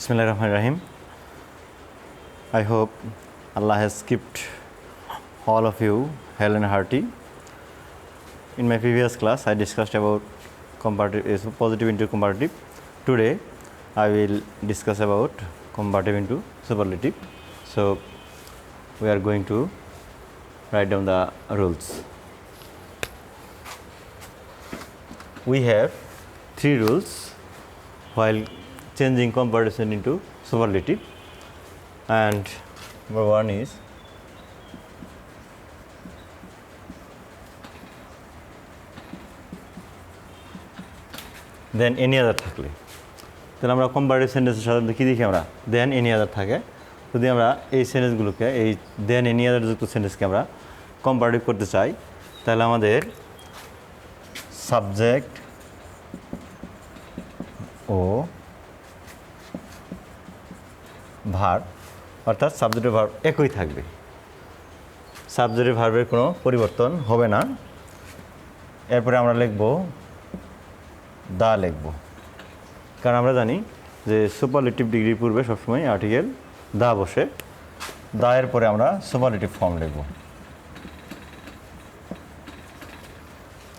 Bismillahirrahmanirrahim. I hope Allah has kept all of you hale and hearty. In my previous class, I discussed about positive into comparative. Today, I will discuss about comparative into superlative. So, we are going to write down the rules. We have 3 rules while changing comparison into superlative, and number 1 is then any other থাকলে তাহলে আমরা comparative সেন্টেন্সের সাধারণত কী দেখি আমরা দেন any আদার থাকে। যদি আমরা এই সেন্টেন্সগুলোকে এই দেন এনি আদার যুক্ত সেন্টেন্সকে আমরা কম্পারেটিভ করতে চাই তাহলে আমাদের সাবজেক্ট ও ভার্ব অর্থাৎ সাবজেক্ট ও ভার্ব একই থাকবে, সাবজেক্টের ভার্বের কোনো পরিবর্তন হবে না। এরপরে আমরা লিখব দা লিখব, কারণ আমরা জানি যে সুপারলেটিভ ডিগ্রির পূর্বে সবসময় আর্টিকেল দা বসে। দা এর পরে আমরা সুপারলেটিভ ফর্ম লিখব।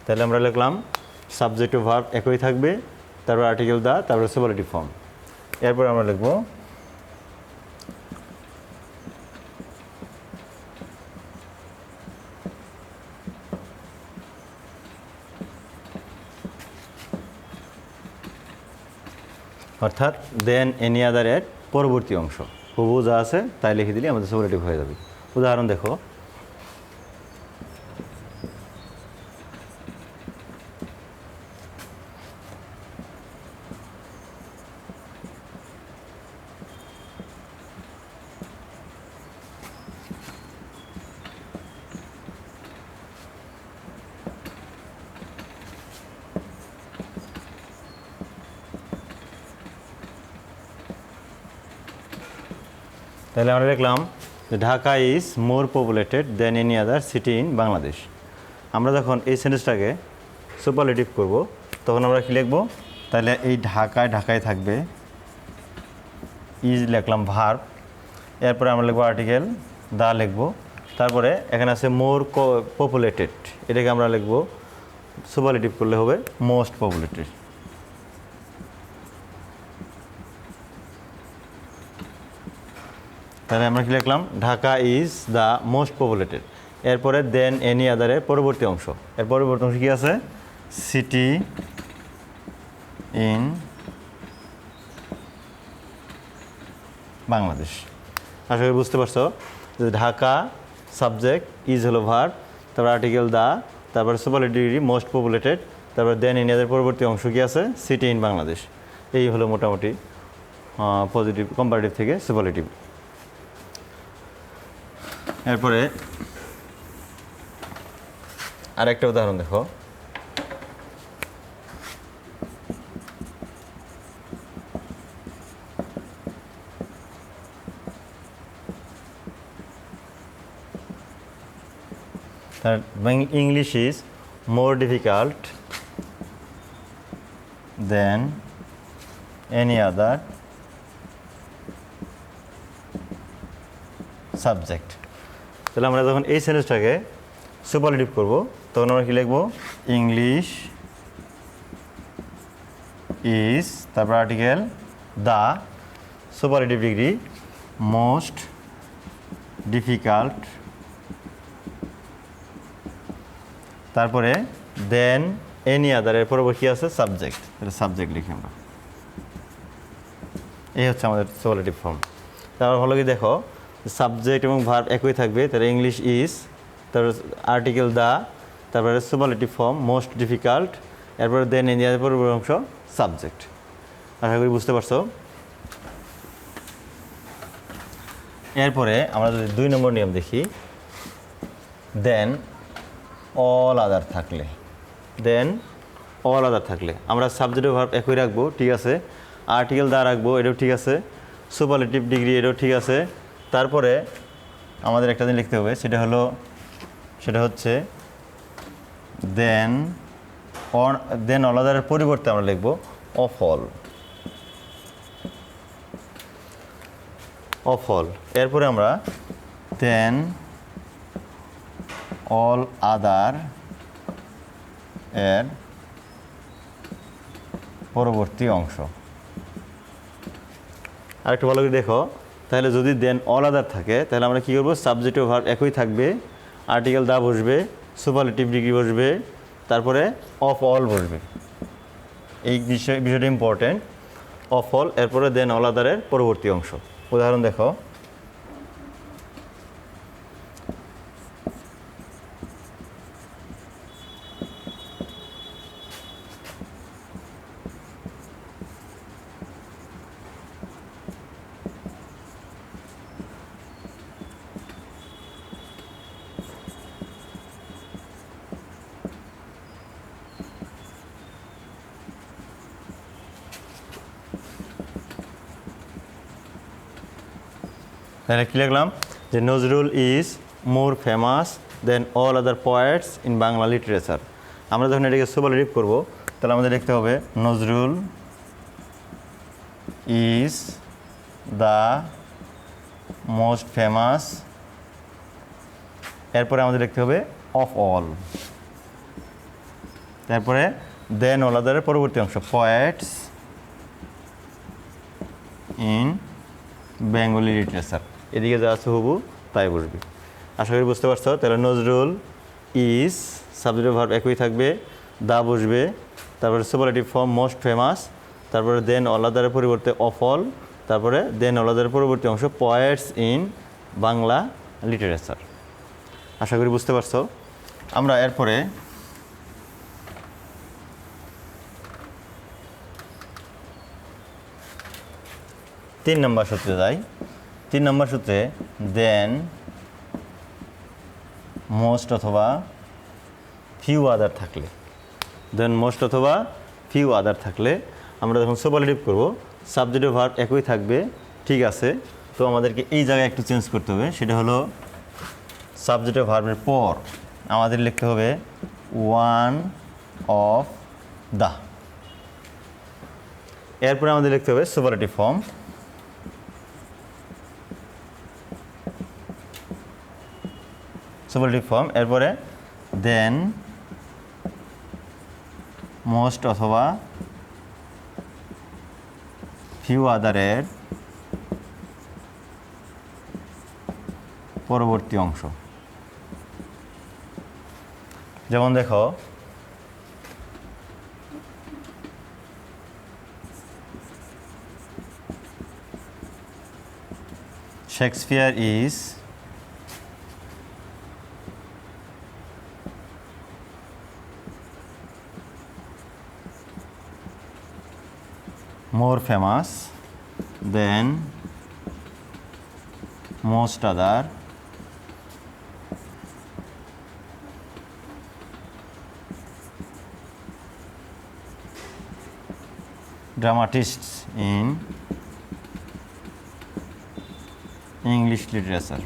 তাহলে আমরা লিখলাম সাবজেক্ট ও ভার্ব একই থাকবে, তারপর আর্টিকেল দা, তারপরে সুপারলেটিভ ফর্ম। এরপরে আমরা লিখব অর্থাৎ দেন এনি আদার এর পরবর্তী অংশ হুবহু যা আছে তাই লিখে দিলে আমাদের সুপারলেটিভ হয়ে যাবে। উদাহরণ দেখো, তাহলে আমরা লিখলাম Dhaka is more populated then any other city in Bangladesh. আমরা যখন এই সেন্টেন্সটাকে সুপারলেটিভ করব তখন আমরা কী লিখব, তাহলে এই ঢাকায় থাকবে ইজ লিখলাম ভার্ব, এরপরে আমরা লিখব আর্টিকেল দা লিখব, তারপরে এখানে আছে মোর পপুলেটেড, এটাকে আমরা লিখব সুপারলেটিভ করলে হবে মোস্ট পপুলেটেড। তাহলে আমরা কী লিখলাম Dhaka is the most populated. এরপরে দেন এনি আদারের পরবর্তী অংশ, এর পরবর্তী অংশ কী আছে সিটি ইন বাংলাদেশ। আশা করি বুঝতে পারছো যে ঢাকা সাবজেক্ট, ইজ হলো ভার্ব, তারপর আর্টিকেল দা, তারপরে সুপারলেটিভ ডিগ্রি মোস্ট পপুলেটেড, তারপর দেন এনি আদারের পরবর্তী অংশ কী আছে সিটি ইন বাংলাদেশ। এই হলো মোটামুটি পজিটিভ কম্পারেটিভ থেকে সুপারলেটিভ। এরপরে আরেকটা উদাহরণ দেখো, English is more difficult then any other subject. তাহলে আমরা যখন এই সেন্টেন্সটাকে সুপারলেটিভ করব তখন আমরা কী লিখব ইংলিশ ইজ, তারপর article the, superlative degree most difficult, তারপরে দেন এনি আদারের পরবর্তী আছে সাবজেক্ট, তাহলে সাবজেক্ট লিখি আমরা। এই হচ্ছে আমাদের সুপারলেটিভ ফর্ম। তারপর হলো কি দেখো সাবজেক্ট এবং ভার্ব একই থাকবে, তাহলে ইংলিশ ইজ, তারপরে আর্টিকেল দা, তারপরে সুপারলেটিভ ফর্ম মোস্ট ডিফিকাল্ট, এরপরে দেন এনি আদারের পরবর্তী অংশ সাবজেক্ট। আশা করি বুঝতে পারছো। এরপরে আমরা যদি 2 নম্বর নিয়ম দেখি, দেন অল আদার থাকলে, দেন অল আদার থাকলে আমরা সাবজেক্ট ও ভার্ব একই রাখবো, ঠিক আছে, আর্টিকেল দা রাখবো, এটাও ঠিক আছে, সুপারলেটিভ ডিগ্রি এটাও ঠিক আছে। তারপরে আমাদের একটা দিন লিখতে হবে, সেটা হচ্ছে দেন অল আদারের পরিবর্তে আমরা লিখব অফ অল। Of all. এরপরে আমরা দেন অল আদার এর পরবর্তী অংশ। আরেকটু ভালো করে দেখো, তাহলে যদি দেন অল আদার থাকে তাহলে আমরা কী করবো, সাবজেক্ট ও ভার্ব একই থাকবে, আর্টিকেল দা বসবে, সুপারলেটিভ ডিগ্রি বসবে, তারপরে অফ অল বসবে। এই বিষয়টা ইম্পর্টেন্ট। অফ অল, এরপরে দেন অল আদারের পরবর্তী অংশ। উদাহরণ দেখো, তাহলে কী লিখলাম, যে Nazrul is more famous than all other poets in Bangla literature. আমরা যখন এটাকে সুপারলেটিভ করবো তাহলে আমাদের লিখতে হবে Nazrul is the most famous, এরপরে আমাদের লিখতে হবে অফ অল, তারপরে দেন অল আদারের পরবর্তী অংশ পোয়েটস ইন বেঙ্গলি লিটারেচার। এদিকে যা আছে হুবু তাই বসবে। আশা করি বুঝতে পারছো। তাহলে নজরুল ইজ, সাবজেক্ট ভার্ব একই থাকবে, দা বসবে, তারপরে সুপারলেটিভ ফর্ম মোস্ট ফেমাস, তারপরে দেন অল আদারের পরিবর্তে অফ অল, তারপরে দেন অল আদারের পরবর্তী অংশ পোয়েটস ইন বাংলা লিটারেচার। আশা করি বুঝতে পারছো। আমরা এরপরে তিন নম্বর সূত্রে যাই। 3 নম্বর সূত্রে দেন মোস্ট অথবা ফিউ আদার থাকলে, দেন মোস্ট অথবা ফিউ আদার থাকলে আমরা যখন সুপারলেটিভ করব, সাবজেক্ট ভার্ব একই থাকবে, ঠিক আছে। তো আমাদেরকে এই জায়গায় একটু চেঞ্জ করতে হবে, সেটা হলো সাবজেক্ট ভার্বের পর আমাদের লিখতে হবে ওয়ান অফ দ্য, এরপরে আমাদের লিখতে হবে সুপারলেটিভ ফর্ম, সুপারলেটিভ ফর্ম, এরপরে দেন মোস্ট অথবা ফিউ আদারের পরবর্তী অংশ। যেমন দেখো, Shakespeare is more famous than most other dramatists in English literature।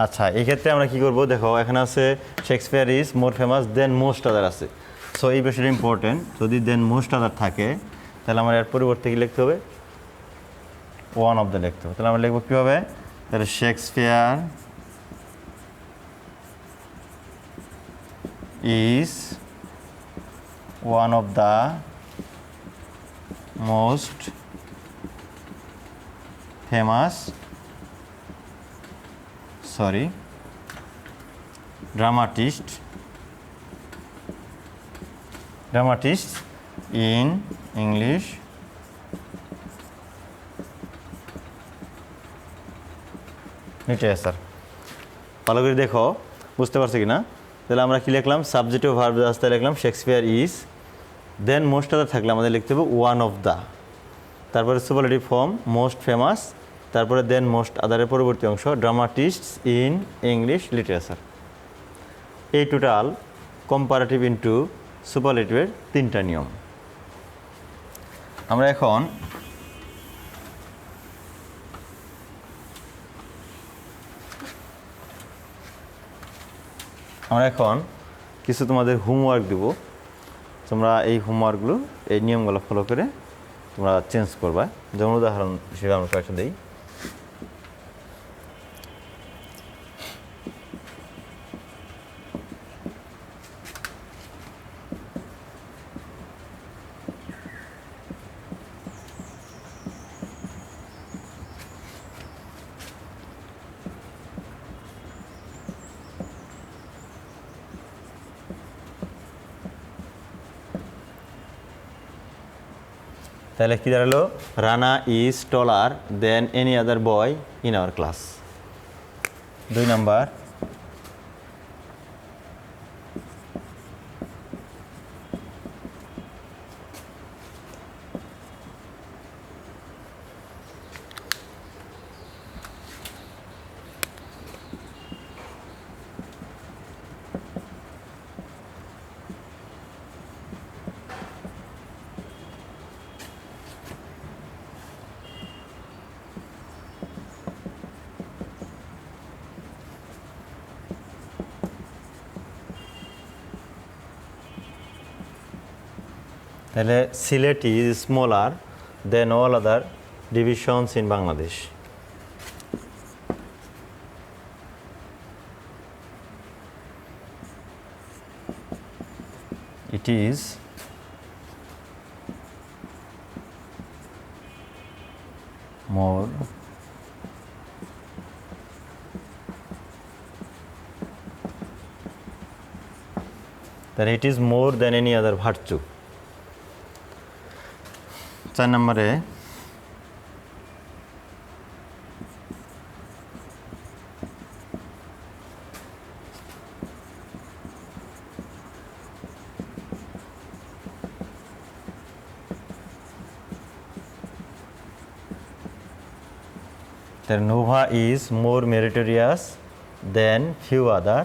আচ্ছা, এই ক্ষেত্রে আমরা কি করব, দেখো এখানে আছে Shakespeare is more famous than most other আছে। সো এই বিষয়টা ইম্পর্টেন্ট। যদি দেন মোস্ট আদার থাকে তাহলে আমার এর পরিবর্তে কি লিখতে হবে, ওয়ান অফ দ্য লিখতে হবে। তাহলে আমরা লিখবো কীভাবে, তাহলে Shakespeare is one of the most famous dramatists in English literature। ভালো করে দেখো, বুঝতে পারছো কি না? তাহলে আমরা কি লিখলাম, সাবজেক্ট ও ভার্ব আসতে লিখলাম Shakespeare is, than most other থাকলে আমাদের লিখতে হবে ওয়ান অফ দ্য, তারপরে সুপারলেটিভ ফর্ম মোস্ট ফেমাস, তারপরে দেন মোস্ট আদারের পরবর্তী অংশ ড্রামাটিস্টস ইন ইংলিশ লিটারেচার। এই টোটাল কম্পারেটিভ ইনটু সুপারলেটিভের 3টা নিয়ম। আমরা এখন কিছু তোমাদের হোমওয়ার্ক দেব। তোমরা এই হোমওয়ার্কগুলো, এই নিয়মগুলো ফলো করে তোমরা চেঞ্জ করবা। যেমন উদাহরণ হিসেবে আমরা কয়েকটা দিই। তাহলে কি দাঁড়ালো? Rana is taller than any other boy in our class. 2 number, তাহলে Sylhet is smaller than all other divisions in Bangladesh. It is more then it is more than any other virtue. 4 নম্বরে that Nova is more meritorious than few other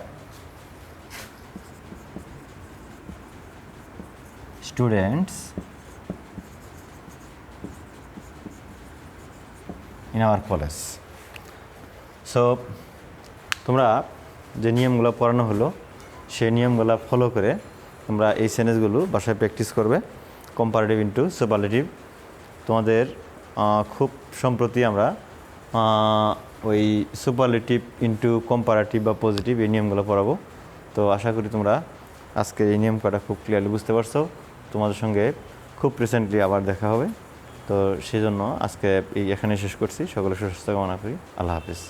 students in our college. So তোমরা যে নিয়মগুলো পড়ানো হলো সেই নিয়মগুলো follow করে তোমরা এই সেন্টেন্সগুলো বাসায় প্র্যাকটিস করবে। কম্পারেটিভ ইনটু সুপারলেটিভ তোমাদের খুব সম্প্রতি আমরা ওই সুপারলেটিভ ইনটু কম্পারেটিভ বা পজিটিভ এই নিয়মগুলো পড়াবো। তো আশা করি তোমরা আজকে এই নিয়ম কটা খুব ক্লিয়ারলি বুঝতে পারছো। তোমাদের সঙ্গে খুব রিসেন্টলি আবার দেখা হবে। তো সেই জন্য আজকে এখানে শেষ করছি। সকলে সুস্বাস্থ্য কামনা করি। আল্লাহ হাফিজ।